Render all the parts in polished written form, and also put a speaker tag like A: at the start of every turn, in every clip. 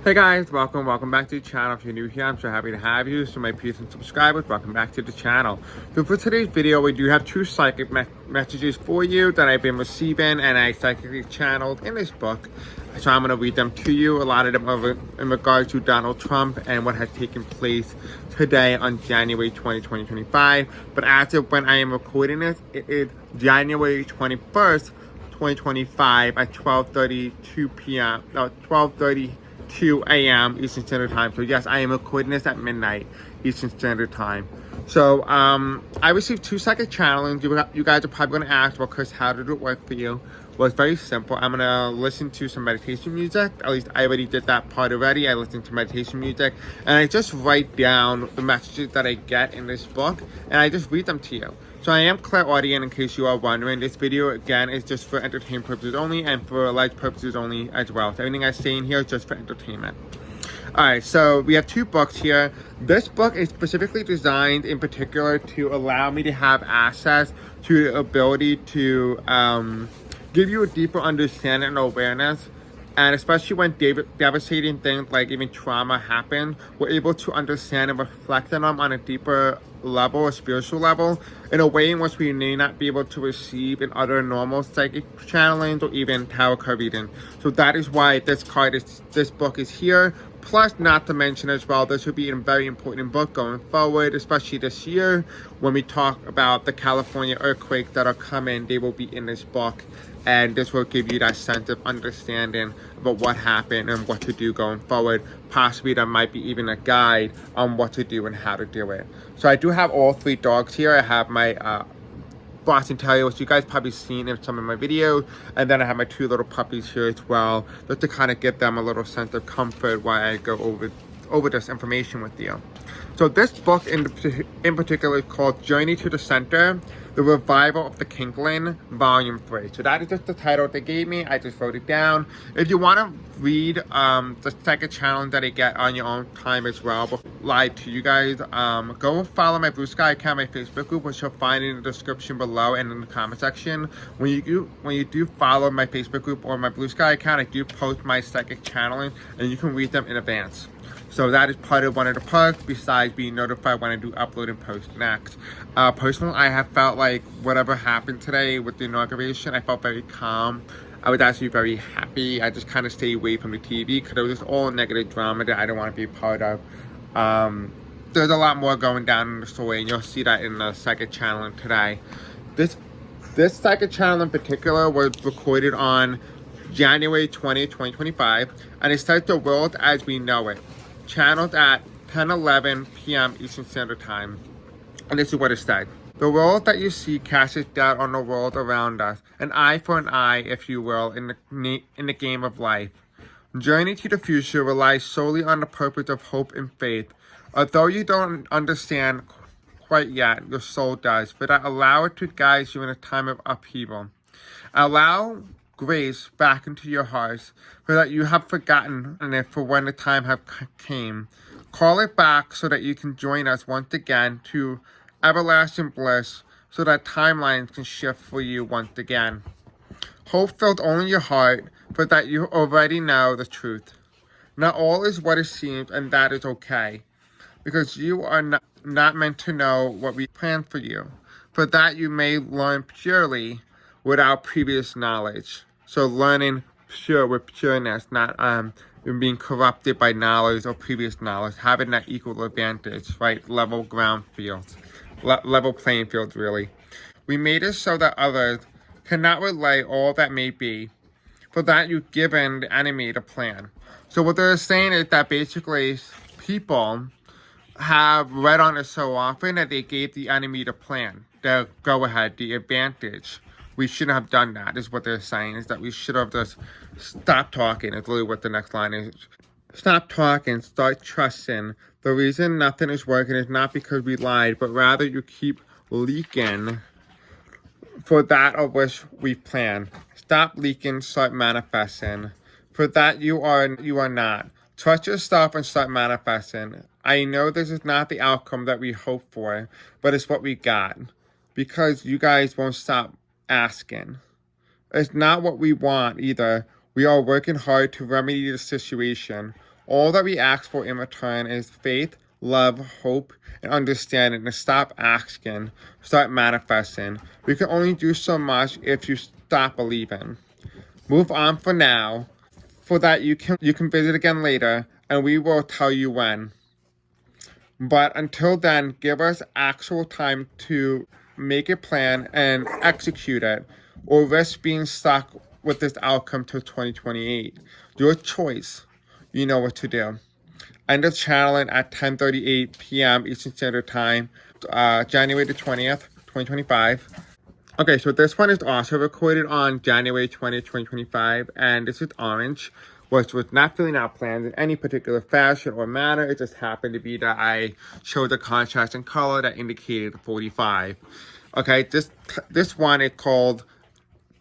A: Hey guys, welcome back to the channel. If you're new here, I'm so happy to have you. So my peers and subscribers, welcome back to the channel. So for today's video, we do have two psychic messages for you that I've been receiving and I psychically channeled in this book. So I'm going to read them to you. A lot of them are in regards to Donald Trump and what has taken place today on January 20, 2025. But as of when I am recording this, it is January 21st, 2025 at 12:32 p.m. No, 12:32 a.m. Eastern Standard Time. So yes, I am recording this at midnight Eastern Standard Time. So I received 2 second challenge. You guys are probably going to ask, well, Chris, how did it work for you? Well, it's very simple. I'm going to listen to some meditation music. At least I already did that part already. I listened to meditation music. And I just write down the messages that I get in this book. And I just read them to you. So I am clairaudient in case you are wondering. This video, again, is just for entertainment purposes only and for life purposes only as well. So everything I say in here is just for entertainment. Alright, so we have 2 books here. This book is specifically designed in particular to allow me to have access to the ability to give you a deeper understanding and awareness. And especially when devastating things like even trauma happen, we're able to understand and reflect on them on a deeper level, a spiritual level, in a way in which we may not be able to receive in other normal psychic channelings or even tarot card reading. So that is why this book is here. Plus, not to mention as well, this will be a very important book going forward, especially this year when we talk about the California earthquakes that are coming. They will be in this book, and this will give you that sense of understanding about what happened and what to do going forward. Possibly there might be even a guide on what to do and how to do it. So I do have all 3 dogs here. I have my Boston Terrier, which you guys probably seen in some of my videos, and then I have my 2 little puppies here as well, just to kind of give them a little sense of comfort while I go over this information with you. So this book in particular is called Journey to the Center, The Revival of the Kingling, Volume 3. So that is just the title they gave me. I just wrote it down. If you want to read the second challenge that I get on your own time as well, but live to you guys, go follow my Blue Sky account, my Facebook group, which you'll find in the description below and in the comment section. When you do follow my Facebook group or my Blue Sky account, I do post my psychic channeling, and you can read them in advance. So that is part of one of the perks, besides being notified when I do upload and post next. Personally, I have felt like whatever happened today with the inauguration, I felt very calm. I was actually very happy. I just kind of stayed away from the TV because it was just all negative drama that I don't want to be a part of. There's a lot more going down in the story, and you'll see that in the second channel today. This second channel in particular was recorded on January 20, 2025, and it says the world as we know it. Channeled at 10:11 p.m. Eastern Standard Time. And this is what it said. The world that you see casts doubt on the world around us, an eye for an eye, if you will, in the game of life. Journey to the future relies solely on the purpose of hope and faith. Although you don't understand quite yet, your soul does, but allow it to guide you in a time of upheaval. Allow grace back into your hearts, so that you have forgotten it for when the time came. Call it back so that you can join us once again to everlasting bliss, so that timelines can shift for you once again. Hope filled only your heart, for that you already know the truth. Not all is what it seems, and that is okay, because you are not meant to know what we plan for you. For that you may learn purely without previous knowledge. So learning pure with pureness, not being corrupted by knowledge or previous knowledge, having that equal advantage, right? Level ground field, level playing field, really. We made it so that others cannot relay all that may be. For that you've given the enemy the plan. So what they're saying is that basically people have read on it so often that they gave the enemy the plan, the go-ahead, the advantage. We shouldn't have done that, is what they're saying, is that we should have just stopped talking, is really what the next line is. Stop talking, start trusting. The reason nothing is working is not because we lied, but rather you keep leaking for that of which we plan. Stop leaking, start manifesting. For that you are not. Trust yourself and start manifesting. I know this is not the outcome that we hoped for, but it's what we got. Because you guys won't stop asking. It's not what we want either. We are working hard to remedy the situation. All that we ask for in return is faith, love, hope, and understanding. And stop asking, start manifesting. We can only do so much if you stop believing. Move on for now, for that you can visit again later, and we will tell you when. But until then, give us actual time to make a plan and execute it, or risk being stuck with this outcome till 2028. Your choice. You know what to do. End of channeling at 10:38 p.m. Eastern Standard Time, January the 20th, 2025. Okay, so this one is also recorded on January 20th, 2025, and this is orange, which was not filling out plans in any particular fashion or manner. It just happened to be that I showed the contrast and color that indicated 45. Okay, this one is called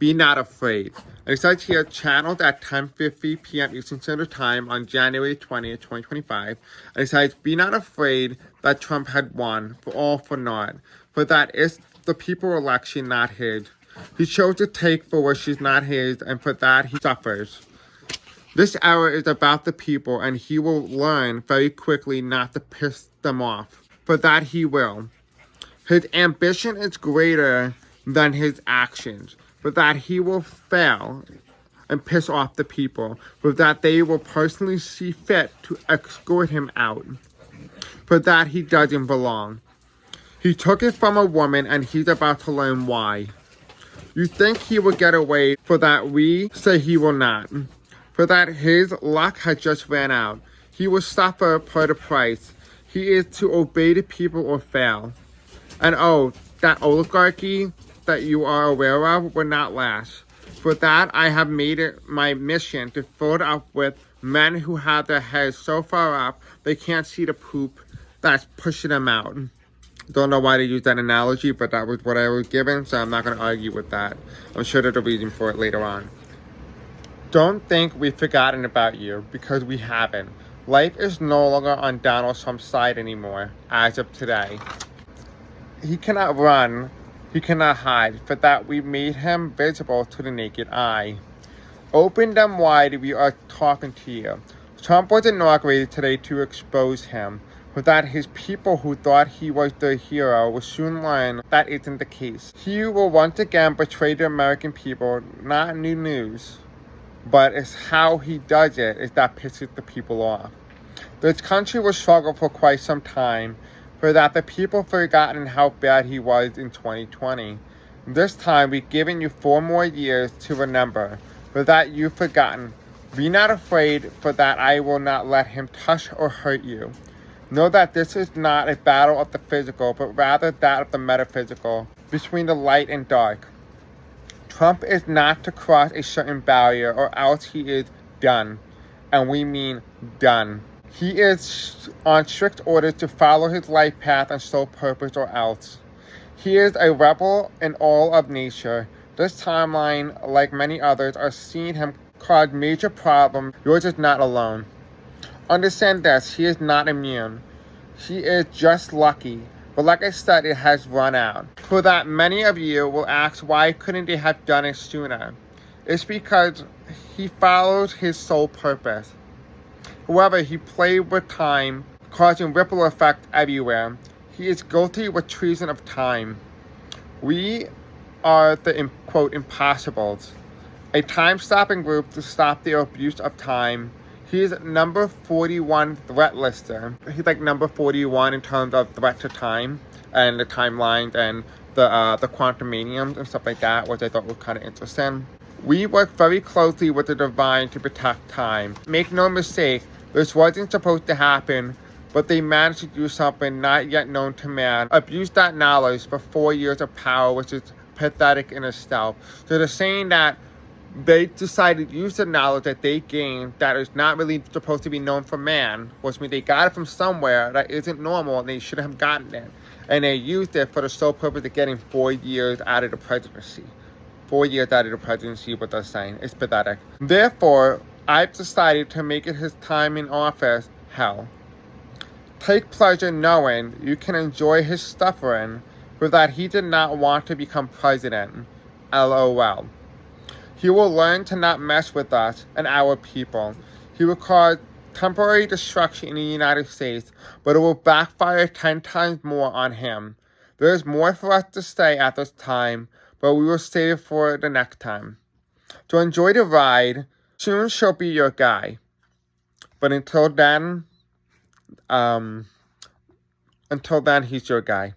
A: Be Not Afraid. And it says here, channeled at 10:50 p.m. Eastern Standard Time on January 20th, 2025. And it says, be not afraid that Trump had won, for all for naught. For that is the people election, not his. He chose to take for which is not his, and for that he suffers. This hour is about the people, and he will learn very quickly not to piss them off. For that he will. His ambition is greater than his actions. For that he will fail and piss off the people. For that they will personally see fit to escort him out. For that he doesn't belong. He took it from a woman, and he's about to learn why. You think he will get away, for that we say he will not. For that his luck has just ran out. He will suffer per the price. He is to obey the people or fail. And oh, that oligarchy that you are aware of will not last. For that I have made it my mission to fill it up with men who have their heads so far up they can't see the poop that's pushing them out. Don't know why they use that analogy, but that was what I was given, so I'm not going to argue with that. I'm sure there's a reason for it later on. Don't think we've forgotten about you, because we haven't. Life is no longer on Donald Trump's side anymore, as of today. He cannot run, he cannot hide, for that we made him visible to the naked eye. Open them wide, we are talking to you. Trump was inaugurated today to expose him. For that his people who thought he was the hero will soon learn that isn't the case. He will once again betray the American people, not new news. But it's how he does it is that pisses the people off. This country will struggle for quite some time, for that the people forgotten how bad he was in 2020. This time we've given you 4 more years to remember, for that you've forgotten. Be not afraid, for that I will not let him touch or hurt you. Know that this is not a battle of the physical, but rather that of the metaphysical, between the light and dark. Trump is not to cross a certain barrier, or else he is done. And we mean done. He is on strict orders to follow his life path and sole purpose, or else. He is a rebel in all of nature. This timeline, like many others, are seeing him cause major problems. Yours is not alone. Understand this, he is not immune. He is just lucky. But like I said, it has run out. For that many of you will ask, why couldn't they have done it sooner? It's because he follows his sole purpose. However, he played with time, causing ripple effect everywhere. He is guilty with treason of time. We are the, quote, impossibles. A time-stopping group to stop the abuse of time. He's number 41 threat lister. He's like number 41 in terms of threat to time and the timelines and the quantumaniums and stuff like that, which I thought was kind of interesting. We work very closely with the divine to protect time. Make no mistake, this wasn't supposed to happen, but they managed to do something not yet known to man. Abuse that knowledge for 4 years of power, which is pathetic in itself. So they're saying that they decided to use the knowledge that they gained that is not really supposed to be known for man, which means they got it from somewhere that isn't normal and they shouldn't have gotten it. And they used it for the sole purpose of getting 4 years out of the presidency. 4 years out of the presidency, what they're saying. It's pathetic. Therefore, I've decided to make it his time in office hell. Take pleasure knowing you can enjoy his suffering, for that he did not want to become president. LOL. He will learn to not mess with us and our people. He will cause temporary destruction in the United States, but it will backfire 10 times more on him. There is more for us to say at this time, but we will save it for the next time. So enjoy the ride. Soon she'll be your guy. But until then, he's your guy.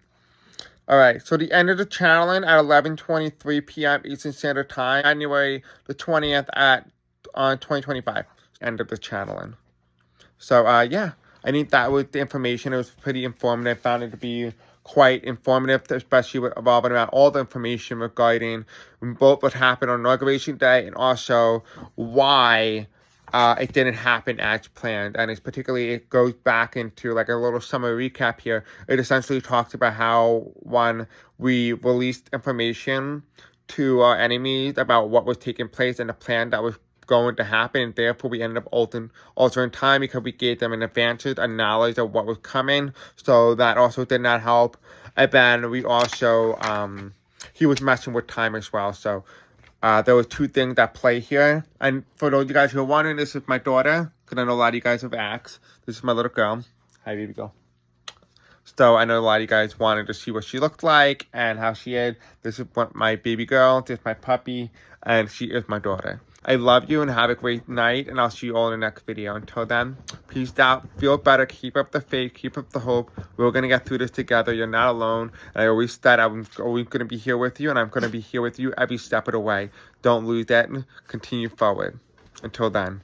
A: Alright, so the end of the channeling at 11:23 p.m. Eastern Standard Time, January the 20th on 2025. End of the channeling. So, yeah, I think that was the information. It was pretty informative. I found it to be quite informative, especially revolving around all the information regarding both what happened on Inauguration Day and also why it didn't happen as planned. And it goes back into like a little summary recap here. It essentially talks about how, one, we released information to our enemies about what was taking place and the plan that was going to happen, and therefore we ended up altering time because we gave them an advantage, a knowledge of what was coming. So that also did not help. And then we also he was messing with time as well. So there were two things that play here. And for those of you guys who are wondering, this is my daughter, because I know a lot of you guys have asked. This is my little girl. Hi, baby girl. So I know a lot of you guys wanted to see what she looked like and how she is. This is my baby girl. This is my puppy, and she is my daughter. I love you and have a great night, and I'll see you all in the next video. Until then, peace out, feel better, keep up the faith, keep up the hope. We're going to get through this together. You're not alone. And I always said I'm always going to be here with you, and I'm going to be here with you every step of the way. Don't lose that and continue forward. Until then.